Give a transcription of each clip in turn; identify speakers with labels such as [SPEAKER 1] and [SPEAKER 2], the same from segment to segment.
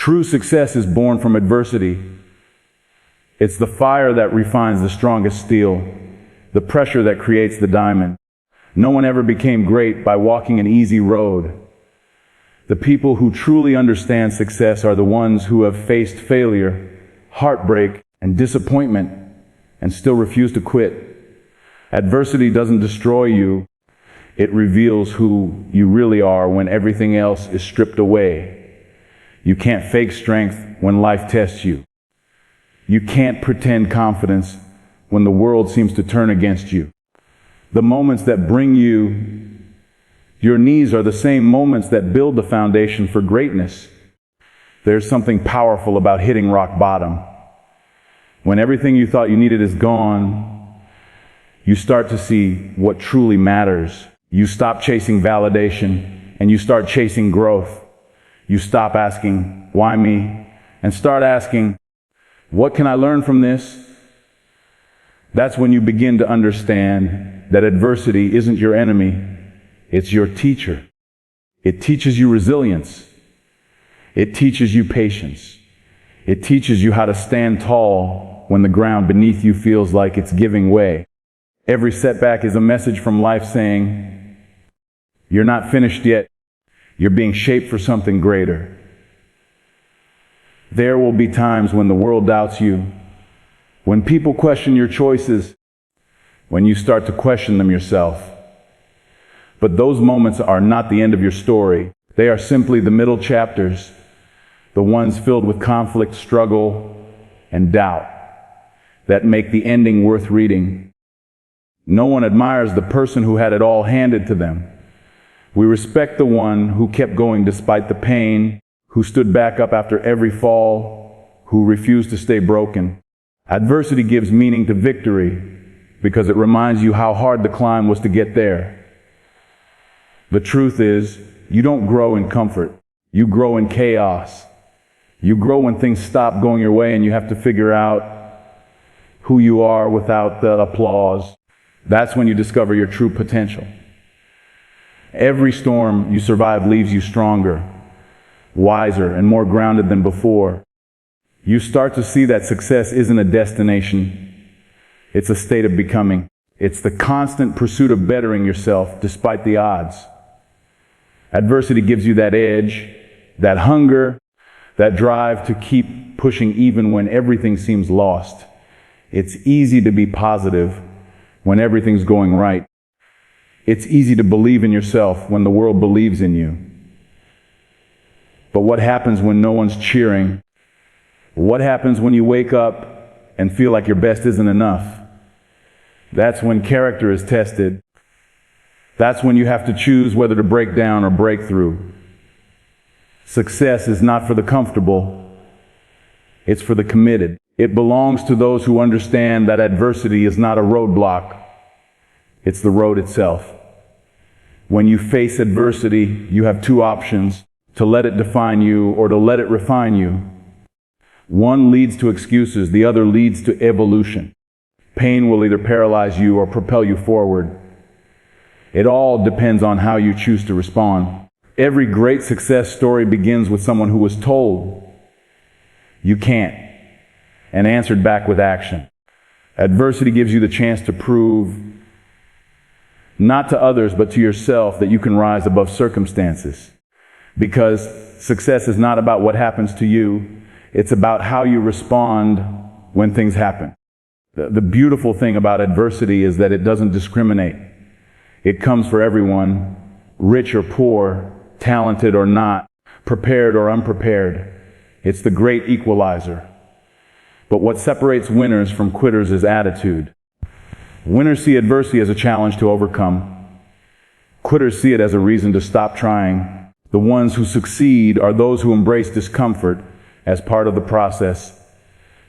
[SPEAKER 1] True success is born from adversity. It's the fire that refines the strongest steel, the pressure that creates the diamond. No one ever became great by walking an easy road. The people who truly understand success are the ones who have faced failure, heartbreak, and disappointment, and still refuse to quit. Adversity doesn't destroy you. It reveals who you really are when everything else is stripped away. You can't fake strength when life tests you. You can't pretend confidence when the world seems to turn against you. The moments that bring you your knees are the same moments that build the foundation for greatness. There's something powerful about hitting rock bottom. When everything you thought you needed is gone, you start to see what truly matters. You stop chasing validation and you start chasing growth. You stop asking, why me? And start asking, what can I learn from this? That's when you begin to understand that adversity isn't your enemy, it's your teacher. It teaches you resilience. It teaches you patience. It teaches you how to stand tall when the ground beneath you feels like it's giving way. Every setback is a message from life saying, you're not finished yet. You're being shaped for something greater. There will be times when the world doubts you, when people question your choices, when you start to question them yourself. But those moments are not the end of your story. They are simply the middle chapters, the ones filled with conflict, struggle, and doubt that make the ending worth reading. No one admires the person who had it all handed to them. We respect the one who kept going despite the pain, who stood back up after every fall, who refused to stay broken. Adversity gives meaning to victory because it reminds you how hard the climb was to get there. The truth is, you don't grow in comfort. You grow in chaos. You grow when things stop going your way and you have to figure out who you are without the applause. That's when you discover your true potential. Every storm you survive leaves you stronger, wiser, and more grounded than before. You start to see that success isn't a destination. It's a state of becoming. It's the constant pursuit of bettering yourself despite the odds. Adversity gives you that edge, that hunger, that drive to keep pushing even when everything seems lost. It's easy to be positive when everything's going right. It's easy to believe in yourself when the world believes in you. But what happens when no one's cheering? What happens when you wake up and feel like your best isn't enough? That's when character is tested. That's when you have to choose whether to break down or break through. Success is not for the comfortable. It's for the committed. It belongs to those who understand that adversity is not a roadblock. It's the road itself. When you face adversity, you have two options: to let it define you or to let it refine you. One leads to excuses, the other leads to evolution. Pain will either paralyze you or propel you forward. It all depends on how you choose to respond. Every great success story begins with someone who was told, "You can't," and answered back with action. Adversity gives you the chance to prove, not to others, but to yourself, that you can rise above circumstances. Because success is not about what happens to you, it's about how you respond when things happen. The beautiful thing about adversity is that it doesn't discriminate. It comes for everyone, rich or poor, talented or not, prepared or unprepared. It's the great equalizer. But what separates winners from quitters is attitude. Winners see adversity as a challenge to overcome. Quitters see it as a reason to stop trying. The ones who succeed are those who embrace discomfort as part of the process.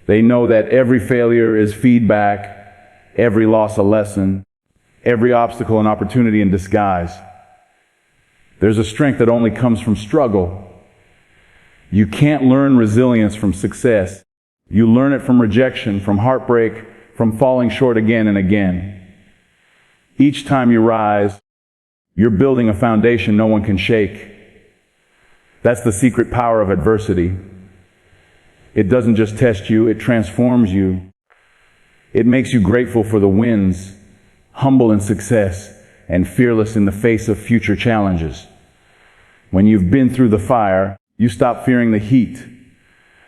[SPEAKER 1] They know that every failure is feedback, every loss a lesson, every obstacle an opportunity in disguise. There's a strength that only comes from struggle. You can't learn resilience from success. You learn it from rejection, from heartbreak, from falling short again and again. Each time you rise, you're building a foundation no one can shake. That's the secret power of adversity. It doesn't just test you, it transforms you. It makes you grateful for the wins, humble in success, and fearless in the face of future challenges. When you've been through the fire, you stop fearing the heat.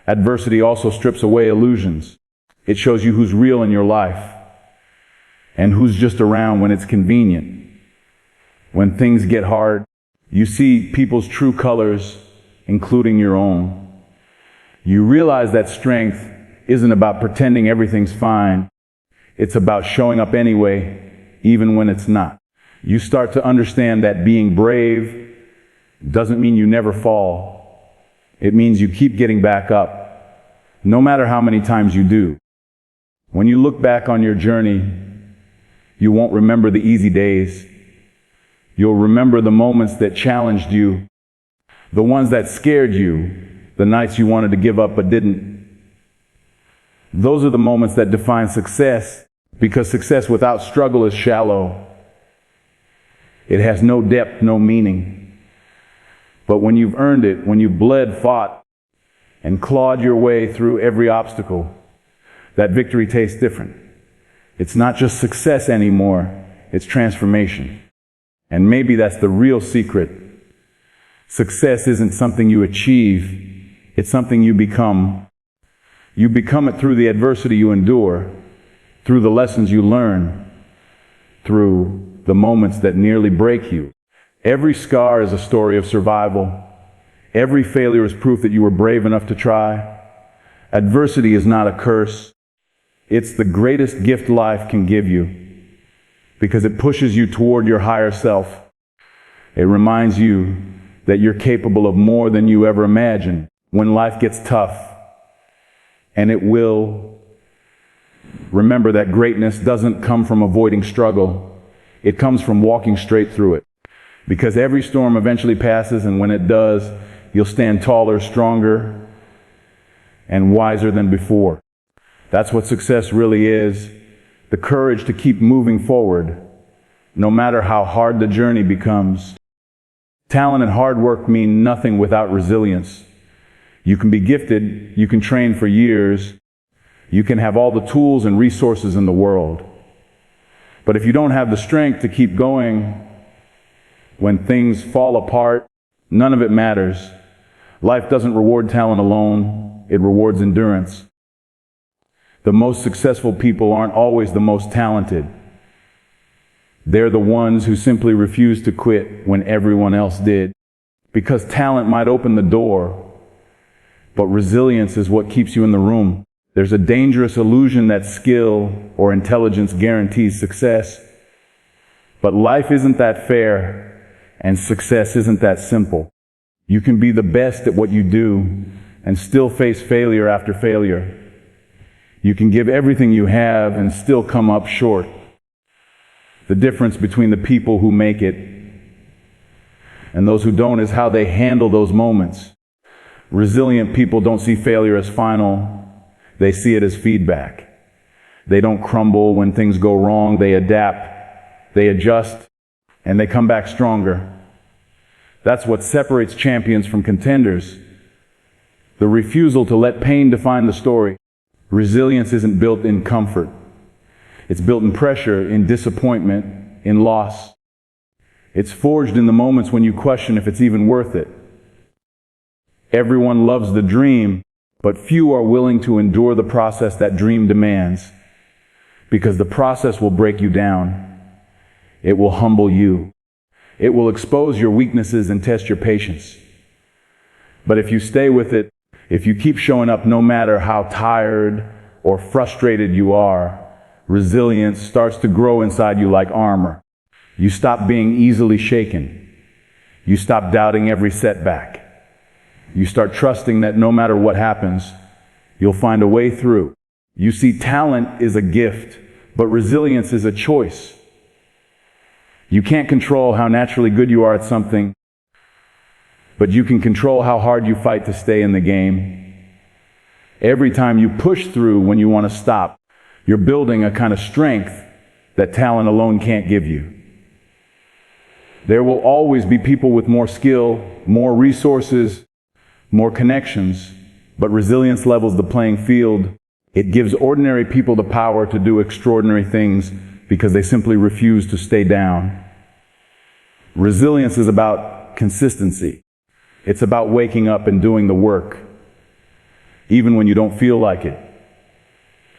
[SPEAKER 1] Adversity also strips away illusions. It shows you who's real in your life and who's just around when it's convenient. When things get hard, you see people's true colors, including your own. You realize that strength isn't about pretending everything's fine. It's about showing up anyway, even when it's not. You start to understand that being brave doesn't mean you never fall. It means you keep getting back up, no matter how many times you do. When you look back on your journey, you won't remember the easy days. You'll remember the moments that challenged you, the ones that scared you, the nights you wanted to give up but didn't. Those are the moments that define success, because success without struggle is shallow. It has no depth, no meaning. But when you've earned it, when you've bled, fought, and clawed your way through every obstacle, that victory tastes different. It's not just success anymore, it's transformation. And maybe that's the real secret. Success isn't something you achieve, it's something you become. You become it through the adversity you endure, through the lessons you learn, through the moments that nearly break you. Every scar is a story of survival. Every failure is proof that you were brave enough to try. Adversity is not a curse. It's the greatest gift life can give you, because it pushes you toward your higher self. It reminds you that you're capable of more than you ever imagined. When life gets tough, and it will, remember that greatness doesn't come from avoiding struggle. It comes from walking straight through it. Because every storm eventually passes, and when it does, you'll stand taller, stronger, and wiser than before. That's what success really is. The courage to keep moving forward, no matter how hard the journey becomes. Talent and hard work mean nothing without resilience. You can be gifted, you can train for years, you can have all the tools and resources in the world. But if you don't have the strength to keep going when things fall apart, none of it matters. Life doesn't reward talent alone, it rewards endurance. The most successful people aren't always the most talented. They're the ones who simply refuse to quit when everyone else did. Because talent might open the door, but resilience is what keeps you in the room. There's a dangerous illusion that skill or intelligence guarantees success. But life isn't that fair, and success isn't that simple. You can be the best at what you do and still face failure after failure. You can give everything you have and still come up short. The difference between the people who make it and those who don't is how they handle those moments. Resilient people don't see failure as final, they see it as feedback. They don't crumble when things go wrong, they adapt, they adjust, and they come back stronger. That's what separates champions from contenders. The refusal to let pain define the story. Resilience isn't built in comfort. It's built in pressure, in disappointment, in loss. It's forged in the moments when you question if it's even worth it. Everyone loves the dream, but few are willing to endure the process that dream demands. Because the process will break you down. It will humble you. It will expose your weaknesses and test your patience. But if you stay with it, if you keep showing up no matter how tired or frustrated you are, resilience starts to grow inside you like armor. You stop being easily shaken. You stop doubting every setback. You start trusting that no matter what happens, you'll find a way through. You see, talent is a gift, but resilience is a choice. You can't control how naturally good you are at something, but you can control how hard you fight to stay in the game. Every time you push through when you want to stop, you're building a kind of strength that talent alone can't give you. There will always be people with more skill, more resources, more connections, But resilience levels the playing field. It gives ordinary people the power to do extraordinary things because they simply refuse to stay down. Resilience is about consistency. It's about waking up and doing the work, even when you don't feel like it.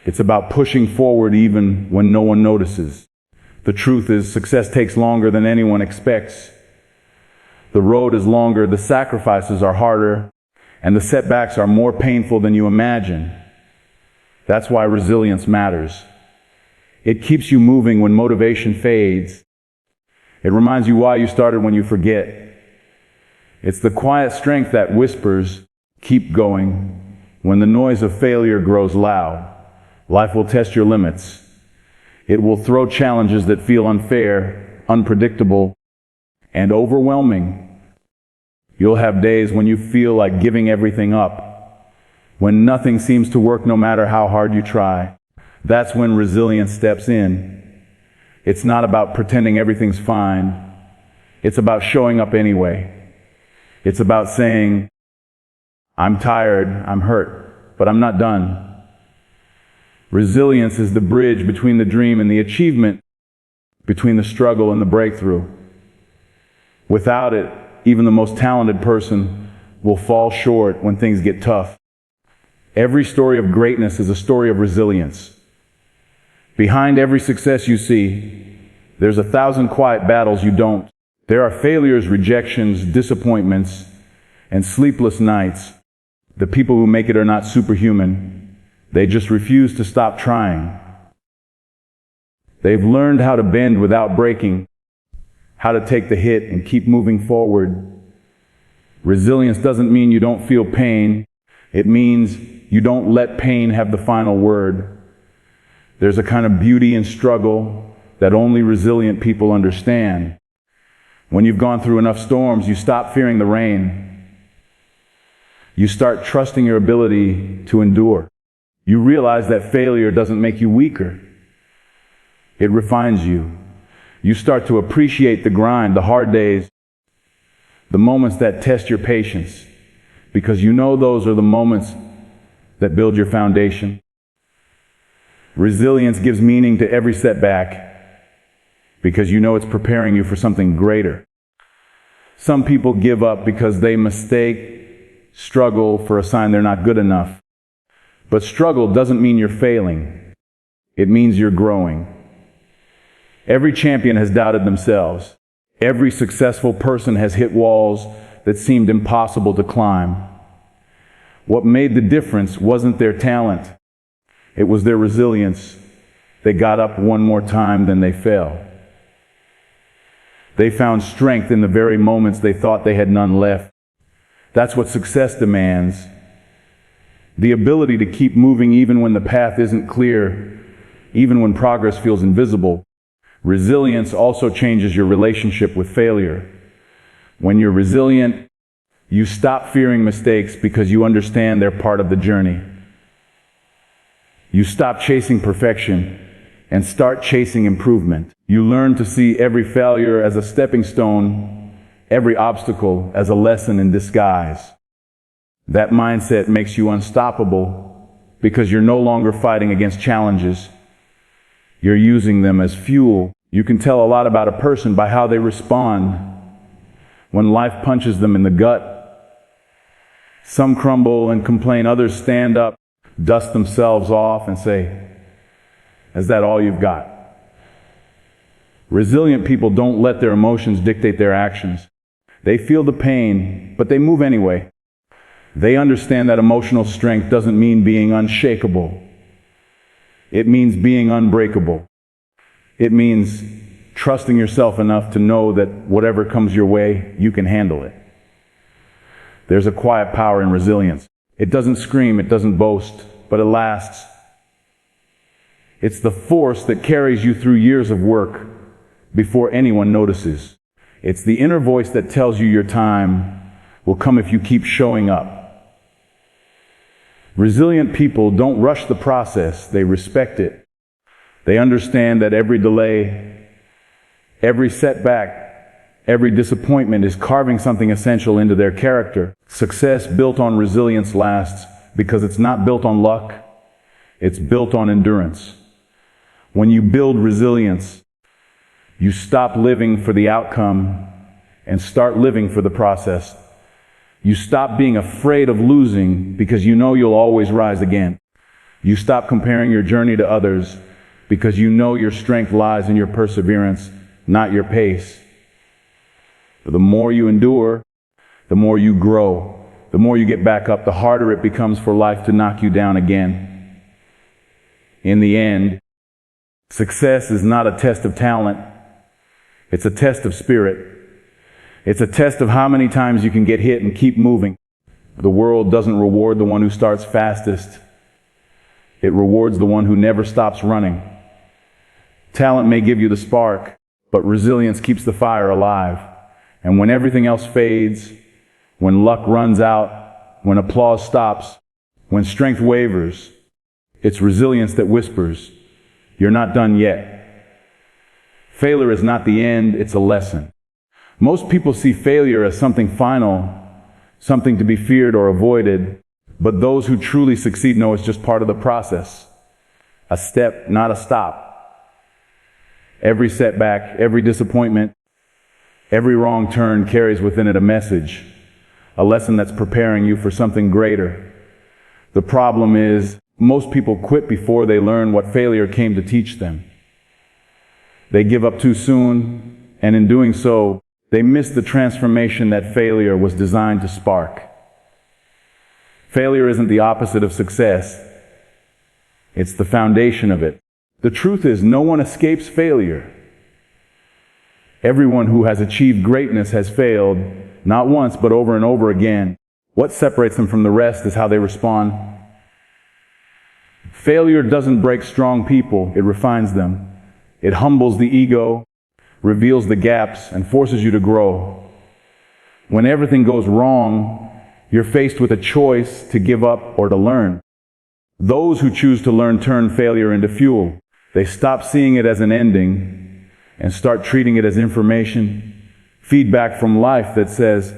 [SPEAKER 1] It's about pushing forward even when no one notices. The truth is, success takes longer than anyone expects. The road is longer, the sacrifices are harder, and the setbacks are more painful than you imagine. That's why resilience matters. It keeps you moving when motivation fades. It reminds you why you started when you forget. It's the quiet strength that whispers, "Keep going," when the noise of failure grows loud. Life will test your limits. It will throw challenges that feel unfair, unpredictable, and overwhelming. You'll have days when you feel like giving everything up, when nothing seems to work no matter how hard you try. That's when resilience steps in. It's not about pretending everything's fine. It's about showing up anyway. It's about saying, "I'm tired, I'm hurt, but I'm not done." Resilience is the bridge between the dream and the achievement, between the struggle and the breakthrough. Without it, even the most talented person will fall short when things get tough. Every story of greatness is a story of resilience. Behind every success you see, there's 1,000 quiet battles you don't. There are failures, rejections, disappointments, and sleepless nights. The people who make it are not superhuman. They just refuse to stop trying. They've learned how to bend without breaking, how to take the hit and keep moving forward. Resilience doesn't mean you don't feel pain. It means you don't let pain have the final word. There's a kind of beauty in struggle that only resilient people understand. When you've gone through enough storms, you stop fearing the rain. You start trusting your ability to endure. You realize that failure doesn't make you weaker. It refines you. You start to appreciate the grind, the hard days, the moments that test your patience, because you know those are the moments that build your foundation. Resilience gives meaning to every setback because you know it's preparing you for something greater. Some people give up because they mistake struggle for a sign they're not good enough. But struggle doesn't mean you're failing. It means you're growing. Every champion has doubted themselves. Every successful person has hit walls that seemed impossible to climb. What made the difference wasn't their talent. It was their resilience. They got up one more time than they fell. They found strength in the very moments they thought they had none left. That's what success demands. The ability to keep moving even when the path isn't clear, even when progress feels invisible. Resilience also changes your relationship with failure. When you're resilient, you stop fearing mistakes because you understand they're part of the journey. You stop chasing perfection and start chasing improvement. You learn to see every failure as a stepping stone, every obstacle as a lesson in disguise. That mindset makes you unstoppable because you're no longer fighting against challenges. You're using them as fuel. You can tell a lot about a person by how they respond when life punches them in the gut. Some crumble and complain, others stand up, dust themselves off and say, "Is that all you've got?" Resilient people don't let their emotions dictate their actions. They feel the pain, but they move anyway. They understand that emotional strength doesn't mean being unshakable. It means being unbreakable. It means trusting yourself enough to know that whatever comes your way, you can handle it. There's a quiet power in resilience. It doesn't scream, it doesn't boast, but it lasts. It's the force that carries you through years of work before anyone notices. It's the inner voice that tells you your time will come if you keep showing up. Resilient people don't rush the process, they respect it. They understand that every delay, every setback, every disappointment is carving something essential into their character. Success built on resilience lasts because it's not built on luck, it's built on endurance. When you build resilience, you stop living for the outcome and start living for the process. You stop being afraid of losing because you know you'll always rise again. You stop comparing your journey to others because you know your strength lies in your perseverance, not your pace. The more you endure, the more you grow. The more you get back up, the harder it becomes for life to knock you down again. In the end, success is not a test of talent. It's a test of spirit. It's a test of how many times you can get hit and keep moving. The world doesn't reward the one who starts fastest. It rewards the one who never stops running. Talent may give you the spark, but resilience keeps the fire alive. And when everything else fades, when luck runs out, when applause stops, when strength wavers, it's resilience that whispers, "You're not done yet." Failure is not the end, it's a lesson. Most people see failure as something final, something to be feared or avoided, but those who truly succeed know it's just part of the process. A step, not a stop. Every setback, every disappointment, every wrong turn carries within it a message, a lesson that's preparing you for something greater. The problem is, most people quit before they learn what failure came to teach them. They give up too soon, and in doing so, they miss the transformation that failure was designed to spark. Failure isn't the opposite of success. It's the foundation of it. The truth is, no one escapes failure. Everyone who has achieved greatness has failed, not once, but over and over again. What separates them from the rest is how they respond. Failure doesn't break strong people, it refines them. It humbles the ego, reveals the gaps, and forces you to grow. When everything goes wrong, you're faced with a choice to give up or to learn. Those who choose to learn turn failure into fuel. They stop seeing it as an ending and start treating it as information, feedback from life that says,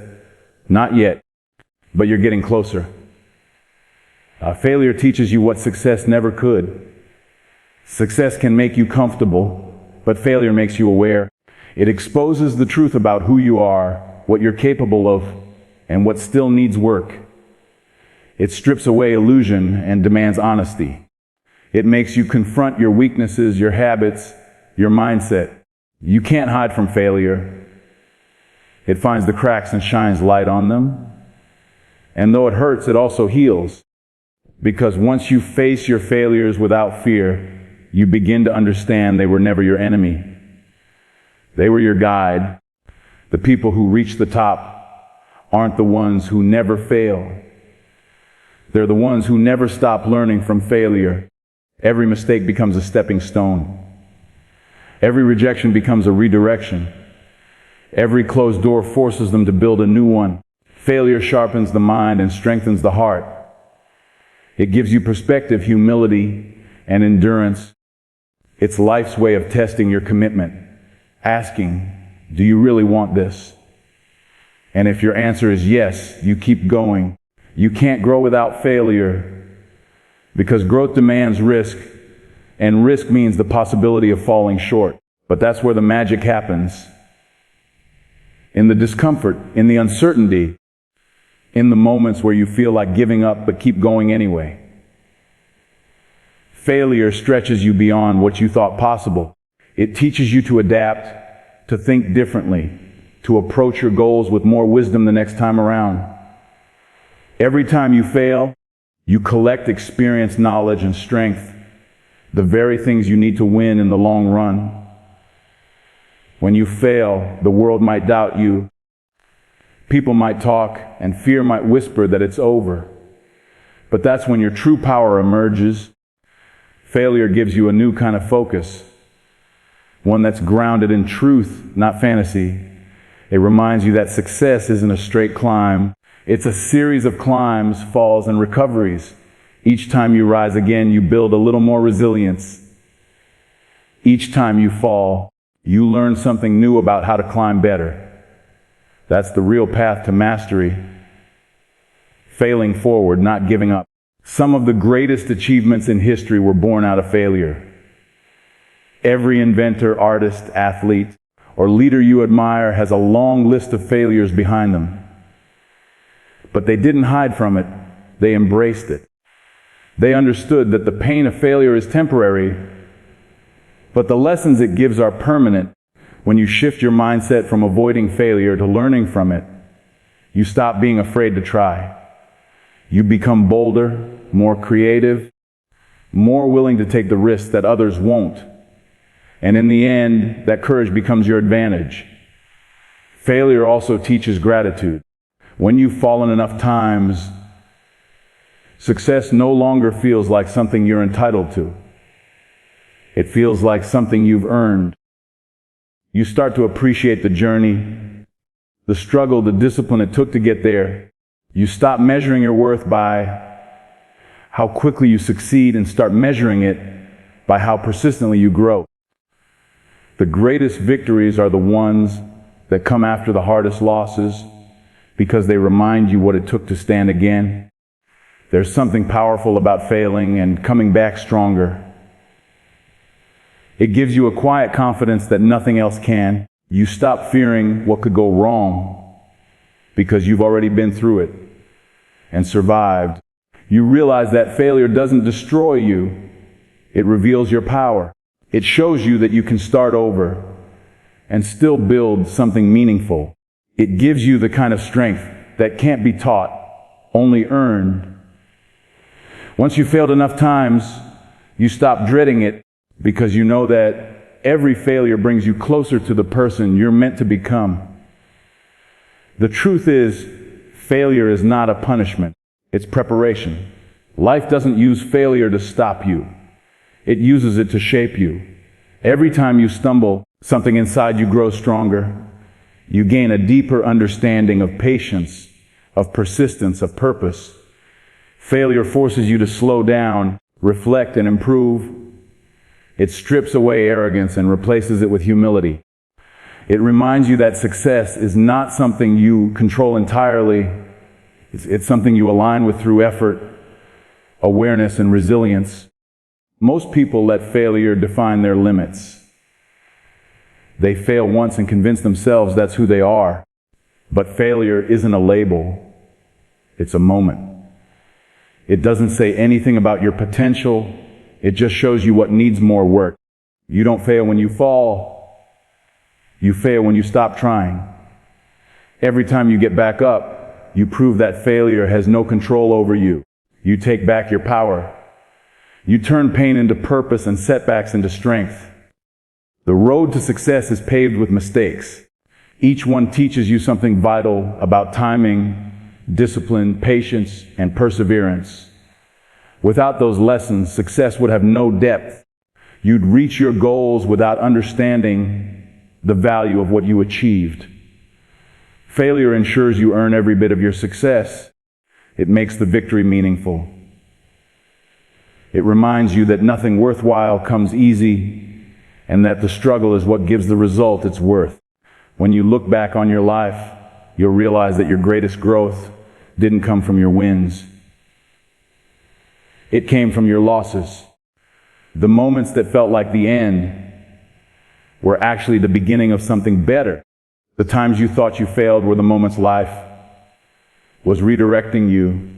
[SPEAKER 1] "Not yet, but you're getting closer." Failure teaches you what success never could. Success can make you comfortable, but failure makes you aware. It exposes the truth about who you are, what you're capable of, and what still needs work. It strips away illusion and demands honesty. It makes you confront your weaknesses, your habits, your mindset. You can't hide from failure. It finds the cracks and shines light on them. And though it hurts, it also heals. Because once you face your failures without fear, you begin to understand they were never your enemy. They were your guide. The people who reach the top aren't the ones who never fail. They're the ones who never stop learning from failure. Every mistake becomes a stepping stone. Every rejection becomes a redirection. Every closed door forces them to build a new one. Failure sharpens the mind and strengthens the heart. It gives you perspective, humility, and endurance. It's life's way of testing your commitment, asking, do you really want this? And if your answer is yes, you keep going. You can't grow without failure, because growth demands risk, and risk means the possibility of falling short. But that's where the magic happens. In the discomfort, in the uncertainty, in the moments where you feel like giving up but keep going anyway. Failure stretches you beyond what you thought possible. It teaches you to adapt, to think differently, to approach your goals with more wisdom the next time around. Every time you fail, you collect experience, knowledge, and strength, the very things you need to win in the long run. When you fail, the world might doubt you. People might talk, and fear might whisper that it's over. But that's when your true power emerges. Failure gives you a new kind of focus, one that's grounded in truth, not fantasy. It reminds you that success isn't a straight climb. It's a series of climbs, falls, and recoveries. Each time you rise again, you build a little more resilience. Each time you fall, you learn something new about how to climb better. That's the real path to mastery. Failing forward, not giving up. Some of the greatest achievements in history were born out of failure. Every inventor, artist, athlete, or leader you admire has a long list of failures behind them. But they didn't hide from it, they embraced it. They understood that the pain of failure is temporary, but the lessons it gives are permanent. When you shift your mindset from avoiding failure to learning from it, you stop being afraid to try. You become bolder, more creative, more willing to take the risks that others won't. And in the end, that courage becomes your advantage. Failure also teaches gratitude. When you've fallen enough times, success no longer feels like something you're entitled to. It feels like something you've earned. You start to appreciate the journey, the struggle, the discipline it took to get there. You stop measuring your worth by how quickly you succeed and start measuring it by how persistently you grow. The greatest victories are the ones that come after the hardest losses because they remind you what it took to stand again. There's something powerful about failing and coming back stronger. It gives you a quiet confidence that nothing else can. You stop fearing what could go wrong because you've already been through it and survived. You realize that failure doesn't destroy you. It reveals your power. It shows you that you can start over and still build something meaningful. It gives you the kind of strength that can't be taught, only earned. Once you've failed enough times, you stop dreading it because you know that every failure brings you closer to the person you're meant to become. The truth is, failure is not a punishment. It's preparation. Life doesn't use failure to stop you. It uses it to shape you. Every time you stumble, something inside you grows stronger. You gain a deeper understanding of patience, of persistence, of purpose. Failure forces you to slow down, reflect, and improve. It strips away arrogance and replaces it with humility. It reminds you that success is not something you control entirely. It's something you align with through effort, awareness, and resilience. Most people let failure define their limits. They fail once and convince themselves that's who they are. But failure isn't a label. It's a moment. It doesn't say anything about your potential. It just shows you what needs more work. You don't fail when you fall. You fail when you stop trying. Every time you get back up, you prove that failure has no control over you. You take back your power. You turn pain into purpose and setbacks into strength. The road to success is paved with mistakes. Each one teaches you something vital about timing, discipline, patience, and perseverance. Without those lessons, success would have no depth. You'd reach your goals without understanding the value of what you achieved. Failure ensures you earn every bit of your success. It makes the victory meaningful. It reminds you that nothing worthwhile comes easy, and that the struggle is what gives the result its worth. When you look back on your life, you'll realize that your greatest growth didn't come from your wins. It came from your losses. The moments that felt like the end were actually the beginning of something better. The times you thought you failed were the moments life was redirecting you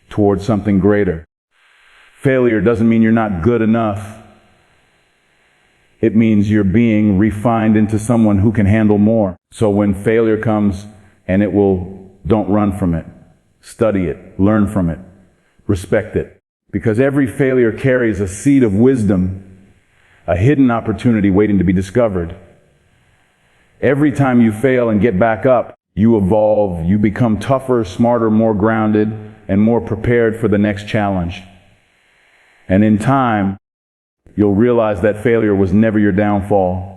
[SPEAKER 1] towards something greater. Failure doesn't mean you're not good enough. It means you're being refined into someone who can handle more. So when failure comes, and it will, don't run from it. Study it, learn from it, respect it. Because every failure carries a seed of wisdom, a hidden opportunity waiting to be discovered. Every time you fail and get back up, you evolve, you become tougher, smarter, more grounded, and more prepared for the next challenge. And in time, you'll realize that failure was never your downfall.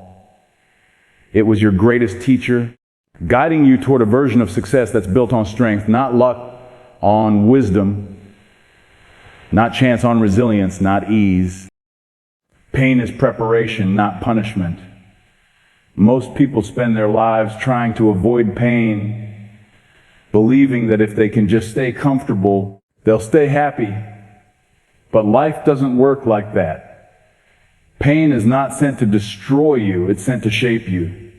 [SPEAKER 1] It was your greatest teacher, guiding you toward a version of success that's built on strength, not luck, on wisdom, not chance, on resilience, not ease. Pain is preparation, not punishment. Most people spend their lives trying to avoid pain, believing that if they can just stay comfortable, they'll stay happy. But life doesn't work like that. Pain is not sent to destroy you, it's sent to shape you.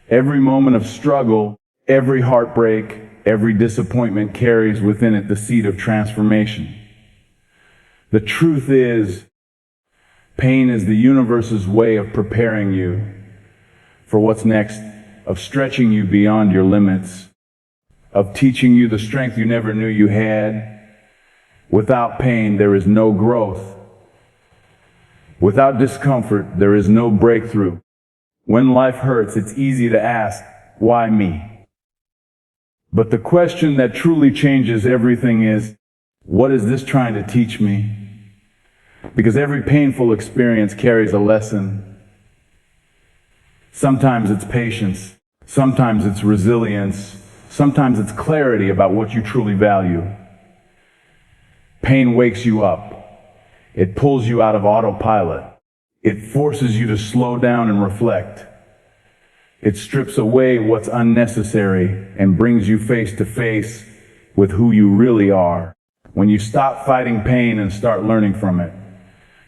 [SPEAKER 1] Every moment of struggle, every heartbreak, every disappointment carries within it the seed of transformation. The truth is, pain is the universe's way of preparing you for what's next, of stretching you beyond your limits, of teaching you the strength you never knew you had. Without pain, there is no growth. Without discomfort, there is no breakthrough. When life hurts, it's easy to ask, why me? But the question that truly changes everything is, what is this trying to teach me? Because every painful experience carries a lesson. Sometimes it's patience, sometimes it's resilience, sometimes it's clarity about what you truly value. Pain wakes you up. It pulls you out of autopilot. It forces you to slow down and reflect. It strips away what's unnecessary and brings you face to face with who you really are. When you stop fighting pain and start learning from it,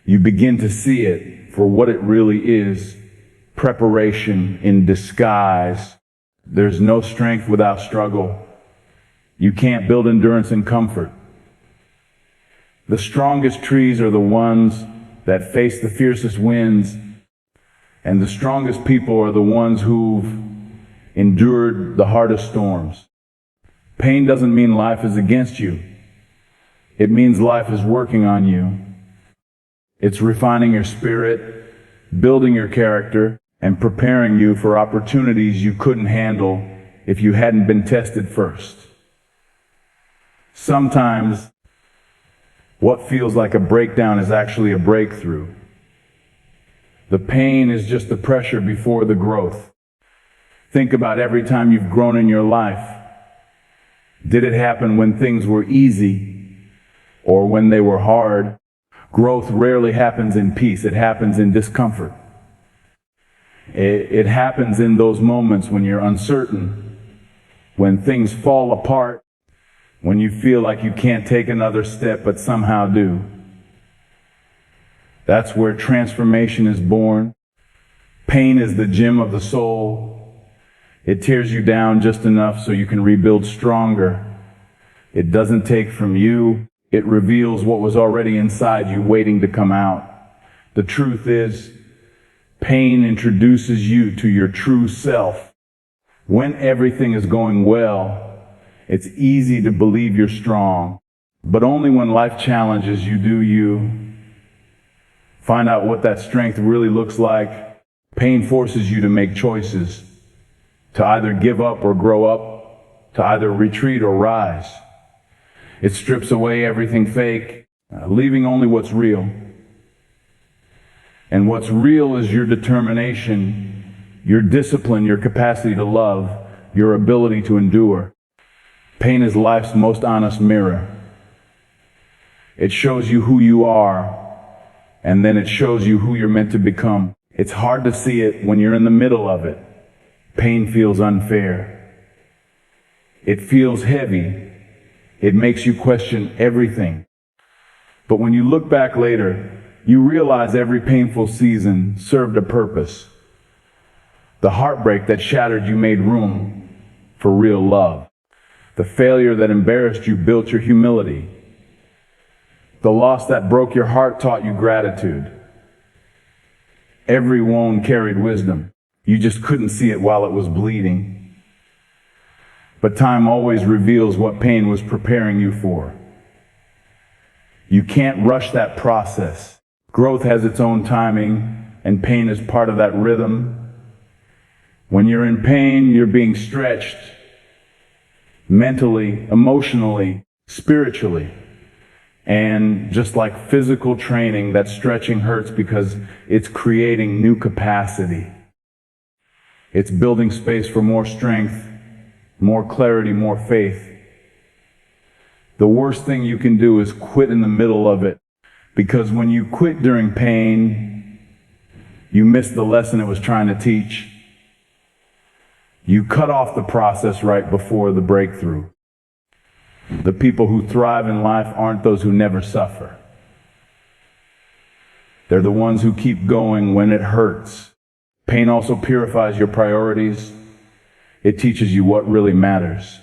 [SPEAKER 1] you begin to see it for what it really is: preparation in disguise. There's no strength without struggle. You can't build endurance in comfort. The strongest trees are the ones that face the fiercest winds, and the strongest people are the ones who've endured the hardest storms. Pain doesn't mean life is against you. It means life is working on you. It's refining your spirit, building your character, and preparing you for opportunities you couldn't handle if you hadn't been tested first. Sometimes, what feels like a breakdown is actually a breakthrough. The pain is just the pressure before the growth. Think about every time you've grown in your life. Did it happen when things were easy or when they were hard? Growth rarely happens in peace. It happens in discomfort. It happens in those moments when you're uncertain, when things fall apart, when you feel like you can't take another step but somehow do. That's where transformation is born. Pain is the gym of the soul. It tears you down just enough so you can rebuild stronger. It doesn't take from you. It reveals what was already inside you waiting to come out. The truth is, pain introduces you to your true self. When everything is going well, it's easy to believe you're strong, but only when life challenges you do you find out what that strength really looks like. Pain forces you to make choices, to either give up or grow up, to either retreat or rise. It strips away everything fake, leaving only what's real. And what's real is your determination, your discipline, your capacity to love, your ability to endure. Pain is life's most honest mirror. It shows you who you are, and then it shows you who you're meant to become. It's hard to see it when you're in the middle of it. Pain feels unfair. It feels heavy. It makes you question everything. But when you look back later, you realize every painful season served a purpose. The heartbreak that shattered you made room for real love. The failure that embarrassed you built your humility. The loss that broke your heart taught you gratitude. Every wound carried wisdom. You just couldn't see it while it was bleeding. But time always reveals what pain was preparing you for. You can't rush that process. Growth has its own timing, and pain is part of that rhythm. When you're in pain, you're being stretched. Mentally, emotionally, spiritually. And just like physical training, that stretching hurts because it's creating new capacity. It's building space for more strength, more clarity, more faith. The worst thing you can do is quit in the middle of it, because when you quit during pain, you miss the lesson it was trying to teach. You cut off the process right before the breakthrough. The people who thrive in life aren't those who never suffer. They're the ones who keep going when it hurts. Pain also purifies your priorities. It teaches you what really matters.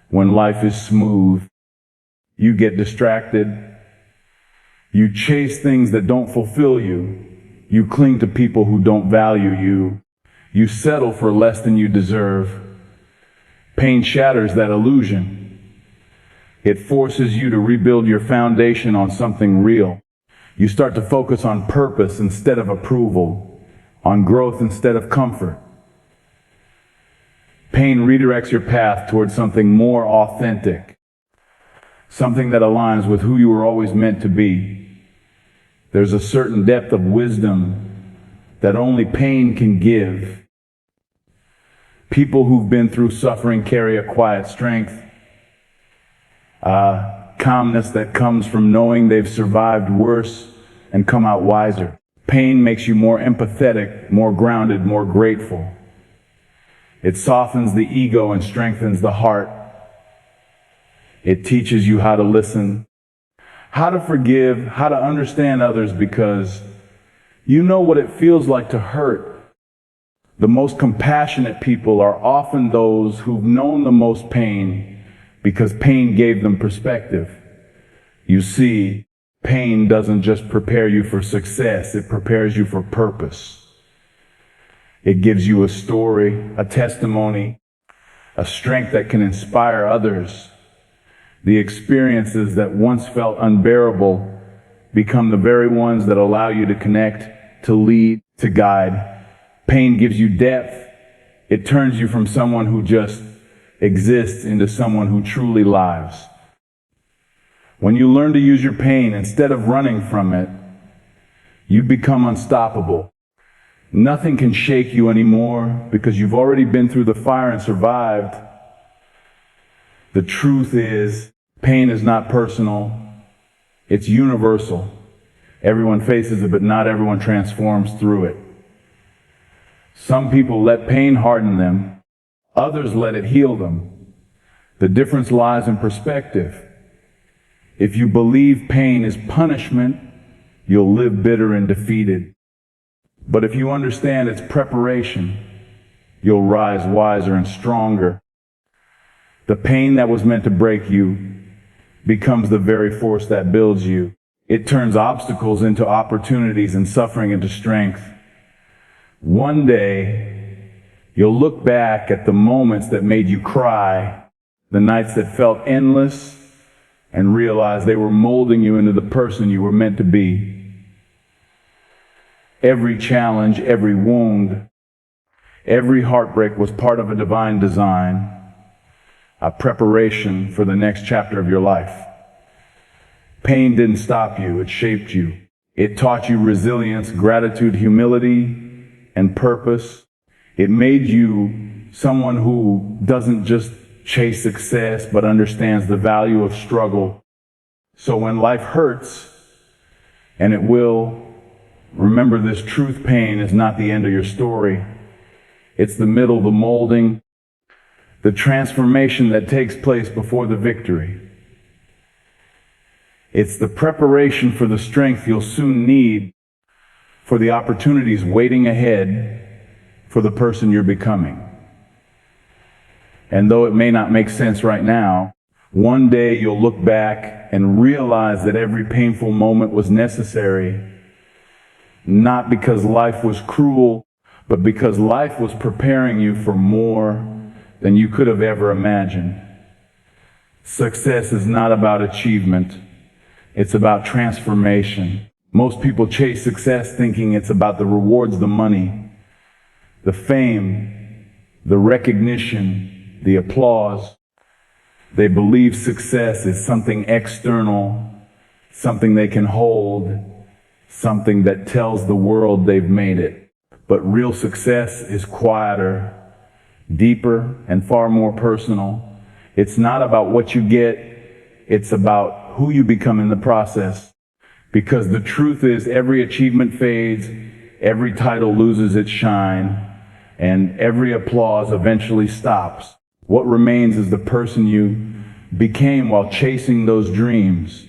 [SPEAKER 1] When life is smooth, you get distracted. You chase things that don't fulfill you. You cling to people who don't value you. You settle for less than you deserve. Pain shatters that illusion. It forces you to rebuild your foundation on something real. You start to focus on purpose instead of approval, on growth instead of comfort. Pain redirects your path towards something more authentic, something that aligns with who you were always meant to be. There's a certain depth of wisdom that only pain can give. People who've been through suffering carry a quiet strength, calmness that comes from knowing they've survived worse and come out wiser. Pain makes you more empathetic, more grounded, more grateful. It softens the ego and strengthens the heart. It teaches you how to listen, how to forgive, how to understand others, because you know what it feels like to hurt. The most compassionate people are often those who've known the most pain, because pain gave them perspective. You see, pain doesn't just prepare you for success, it prepares you for purpose. It gives you a story, a testimony, a strength that can inspire others. The experiences that once felt unbearable become the very ones that allow you to connect, to lead, to guide. Pain gives you depth. It turns you from someone who just exists into someone who truly lives. When you learn to use your pain instead of running from it, you become unstoppable. Nothing can shake you anymore because you've already been through the fire and survived. The truth is, pain is not personal. It's universal. Everyone faces it, but not everyone transforms through it. Some people let pain harden them. Others let it heal them. The difference lies in perspective. If you believe pain is punishment, you'll live bitter and defeated. But if you understand it's preparation, you'll rise wiser and stronger. The pain that was meant to break you becomes the very force that builds you. It turns obstacles into opportunities and suffering into strength. One day, you'll look back at the moments that made you cry, the nights that felt endless, and realize they were molding you into the person you were meant to be. Every challenge, every wound, every heartbreak was part of a divine design, a preparation for the next chapter of your life. Pain didn't stop you, it shaped you. It taught you resilience, gratitude, humility, and purpose. It made you someone who doesn't just chase success, but understands the value of struggle. So when life hurts, and it will, remember this truth: pain is not the end of your story. It's the middle, the molding, the transformation that takes place before the victory. It's the preparation for the strength you'll soon need for the opportunities waiting ahead for the person you're becoming. And though it may not make sense right now, one day you'll look back and realize that every painful moment was necessary, not because life was cruel, but because life was preparing you for more than you could have ever imagined. Success is not about achievement. It's about transformation. Most people chase success thinking it's about the rewards, the money, the fame, the recognition, the applause. They believe success is something external, something they can hold, something that tells the world they've made it. But real success is quieter, deeper, and far more personal. It's not about what you get, it's about who you become in the process. Because the truth is, every achievement fades, every title loses its shine, and every applause eventually stops. What remains is the person you became while chasing those dreams.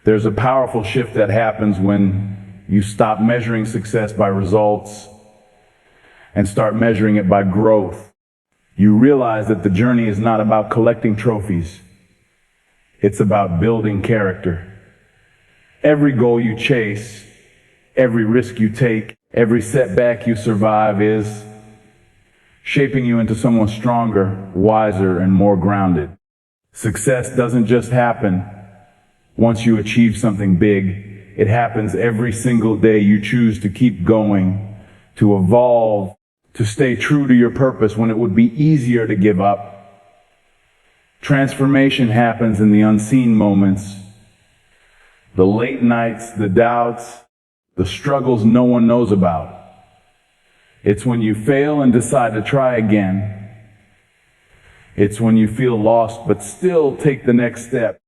[SPEAKER 1] There's a powerful shift that happens when You stop measuring success by results and start measuring it by growth. You realize that the journey is not about collecting trophies. It's about building character. Every goal you chase, every risk you take, every setback you survive is shaping you into someone stronger, wiser, and more grounded. Success doesn't just happen once you achieve something big. It happens every single day you choose to keep going, to evolve, to stay true to your purpose when it would be easier to give up. Transformation happens in the unseen moments, the late nights, the doubts, the struggles no one knows about. It's when you fail and decide to try again. It's when you feel lost but still take the next step.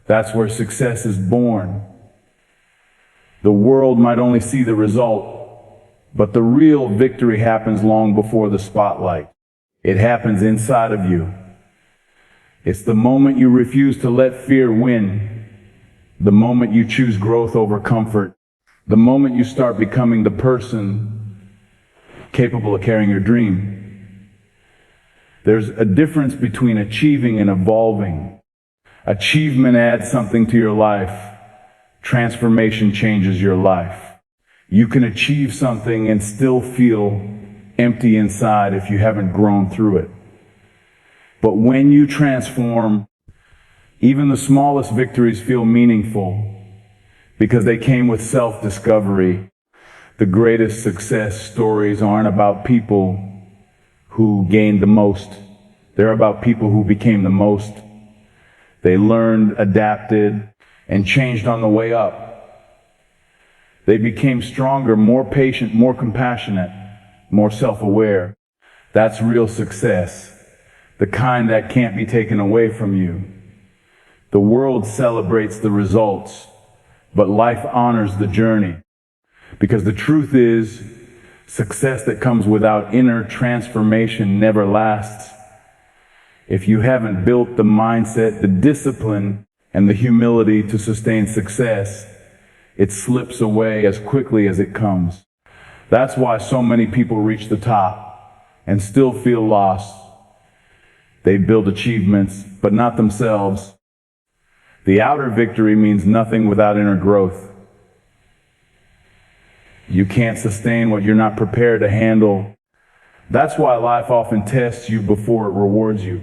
[SPEAKER 1] That's where success is born. The world might only see the result, but the real victory happens long before the spotlight. It happens inside of you. It's the moment you refuse to let fear win, the moment you choose growth over comfort, the moment you start becoming the person capable of carrying your dream. There's a difference between achieving and evolving. Achievement adds something to your life. Transformation changes your life. You can achieve something and still feel empty inside if you haven't grown through it. But when you transform, even the smallest victories feel meaningful because they came with self-discovery. The greatest success stories aren't about people who gained the most. They're about people who became the most. They learned, adapted, and changed on the way up. They became stronger, more patient, more compassionate, more self-aware. That's real success, the kind that can't be taken away from you. The world celebrates the results, but life honors the journey. Because the truth is, success that comes without inner transformation never lasts. If you haven't built the mindset, the discipline, and the humility to sustain success, it slips away as quickly as it comes. That's why so many people reach the top and still feel lost. They build achievements, but not themselves. The outer victory means nothing without inner growth. You can't sustain what you're not prepared to handle. That's why life often tests you before it rewards you.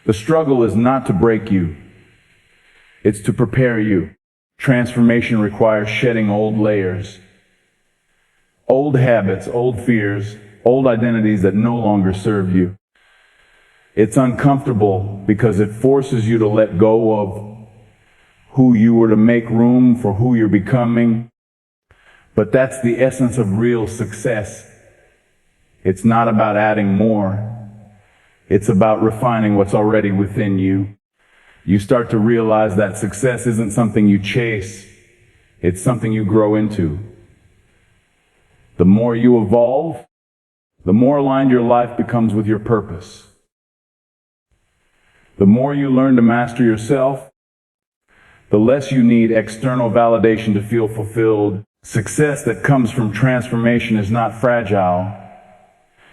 [SPEAKER 1] The struggle is not to break you. It's to prepare you. Transformation requires shedding old layers, old habits, old fears, old identities that no longer serve you. It's uncomfortable because it forces you to let go of who you were to make room for who you're becoming. But that's the essence of real success. It's not about adding more. It's about refining what's already within you. You start to realize that success isn't something you chase. It's something you grow into. The more you evolve, the more aligned your life becomes with your purpose. The more you learn to master yourself, the less you need external validation to feel fulfilled. Success that comes from transformation is not fragile.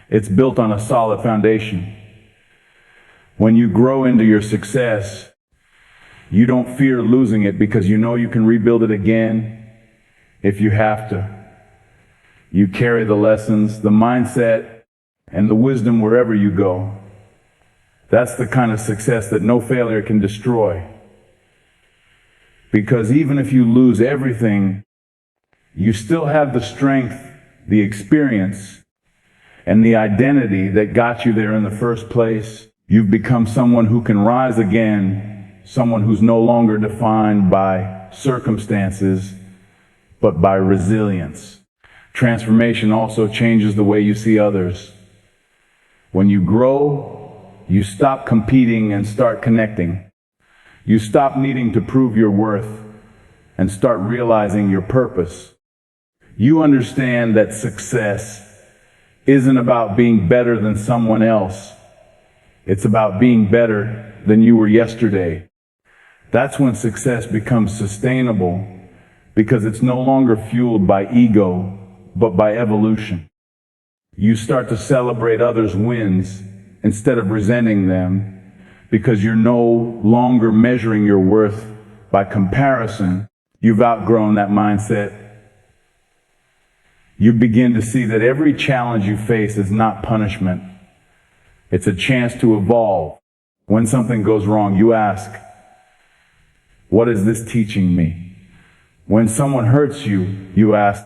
[SPEAKER 1] It's built on a solid foundation. When you grow into your success, you don't fear losing it because you know you can rebuild it again if you have to. You carry the lessons, the mindset, and the wisdom wherever you go. That's the kind of success that no failure can destroy. Because even if you lose everything, you still have the strength, the experience, and the identity that got you there in the first place. You've become someone who can rise again. Someone who's no longer defined by circumstances, but by resilience. Transformation also changes the way you see others. When you grow, you stop competing and start connecting. You stop needing to prove your worth and start realizing your purpose. You understand that success isn't about being better than someone else. It's about being better than you were yesterday. That's when success becomes sustainable, because it's no longer fueled by ego, but by evolution. You start to celebrate others' wins instead of resenting them, because you're no longer measuring your worth by comparison. You've outgrown that mindset. You begin to see that every challenge you face is not punishment. It's a chance to evolve. When something goes wrong, you ask, what is this teaching me? When someone hurts you, you ask,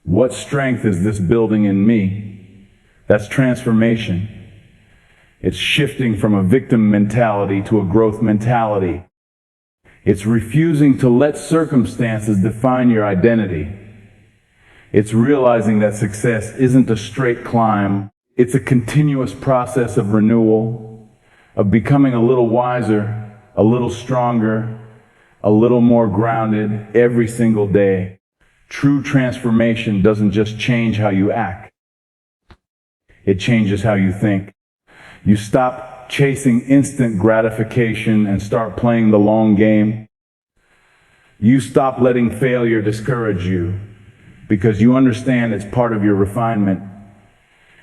[SPEAKER 1] what strength is this building in me? That's transformation. It's shifting from a victim mentality to a growth mentality. It's refusing to let circumstances define your identity. It's realizing that success isn't a straight climb. It's a continuous process of renewal, of becoming a little wiser, a little stronger, a little more grounded every single day. True transformation doesn't just change how you act. It changes how you think. You stop chasing instant gratification and start playing the long game. You stop letting failure discourage you because you understand it's part of your refinement.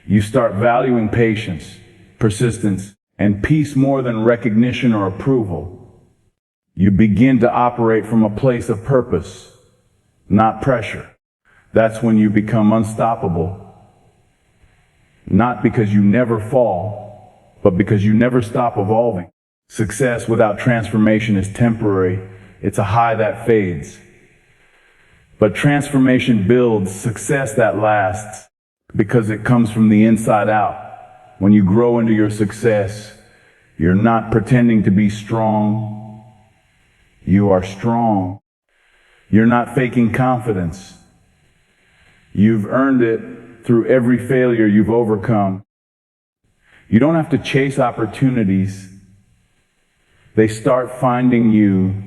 [SPEAKER 1] You start valuing patience, persistence, and peace more than recognition or approval. You begin to operate from a place of purpose, not pressure. That's when you become unstoppable. Not because you never fall, but because you never stop evolving. Success without transformation is temporary. It's a high that fades. But transformation builds success that lasts because it comes from the inside out. When you grow into your success, you're not pretending to be strong. You are strong. You're not faking confidence. You've earned it through every failure you've overcome. You don't have to chase opportunities. They start finding you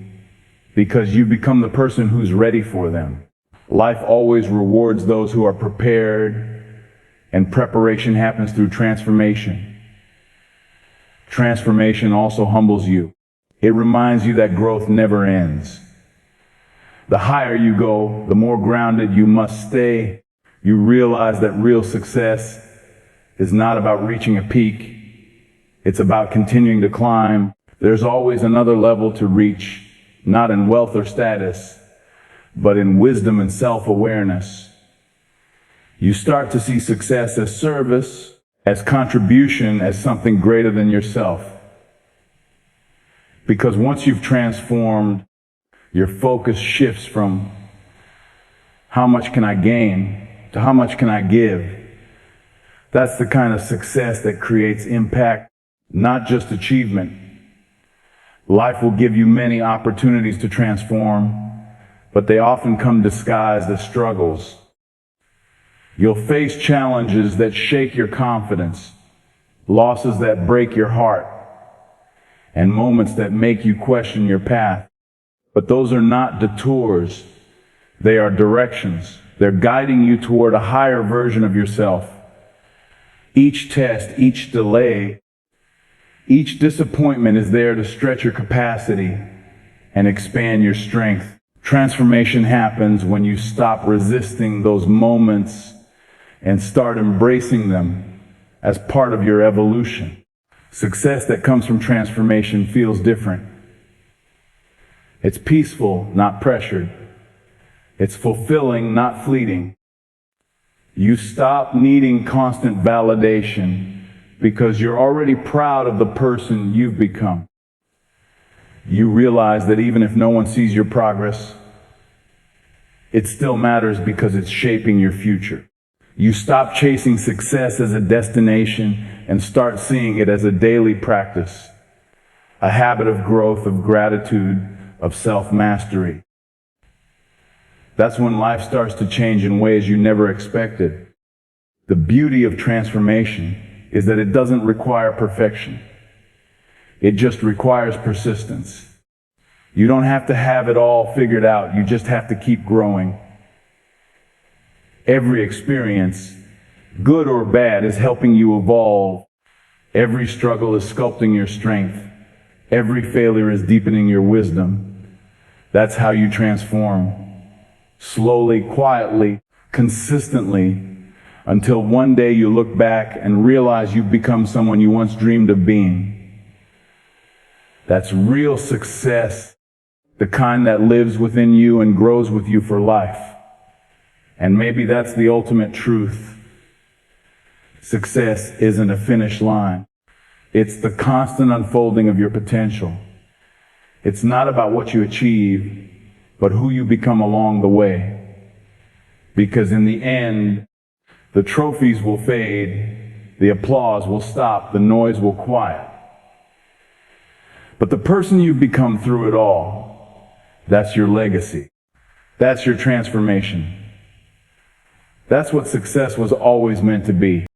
[SPEAKER 1] because you become the person who's ready for them. Life always rewards those who are prepared, and preparation happens through transformation. Transformation also humbles you. It reminds you that growth never ends. The higher you go, the more grounded you must stay. You realize that real success is not about reaching a peak. It's about continuing to climb. There's always another level to reach, not in wealth or status, but in wisdom and self-awareness. You start to see success as service, as contribution, as something greater than yourself. Because once you've transformed, your focus shifts from how much can I gain to how much can I give. That's the kind of success that creates impact, not just achievement. Life will give you many opportunities to transform, but they often come disguised as struggles. You'll face challenges that shake your confidence, losses that break your heart, and moments that make you question your path. But those are not detours. They are directions. They're guiding you toward a higher version of yourself. Each test, each delay, each disappointment is there to stretch your capacity and expand your strength. Transformation happens when you stop resisting those moments and start embracing them as part of your evolution. Success that comes from transformation feels different. It's peaceful, not pressured. It's fulfilling, not fleeting. You stop needing constant validation because you're already proud of the person you've become. You realize that even if no one sees your progress, it still matters because it's shaping your future. You stop chasing success as a destination and start seeing it as a daily practice, a habit of growth, of gratitude, of self-mastery. That's when life starts to change in ways you never expected. The beauty of transformation is that it doesn't require perfection. It just requires persistence. You don't have to have it all figured out. You just have to keep growing. Every experience, good or bad, is helping you evolve. Every struggle is sculpting your strength. Every failure is deepening your wisdom. That's how you transform. Slowly, quietly, consistently, until one day you look back and realize you've become someone you once dreamed of being. That's real success, the kind that lives within you and grows with you for life. And maybe that's the ultimate truth. Success isn't a finish line. It's the constant unfolding of your potential. It's not about what you achieve, but who you become along the way. Because in the end, the trophies will fade, the applause will stop, the noise will quiet. But the person you've become through it all, that's your legacy. That's your transformation. That's what success was always meant to be.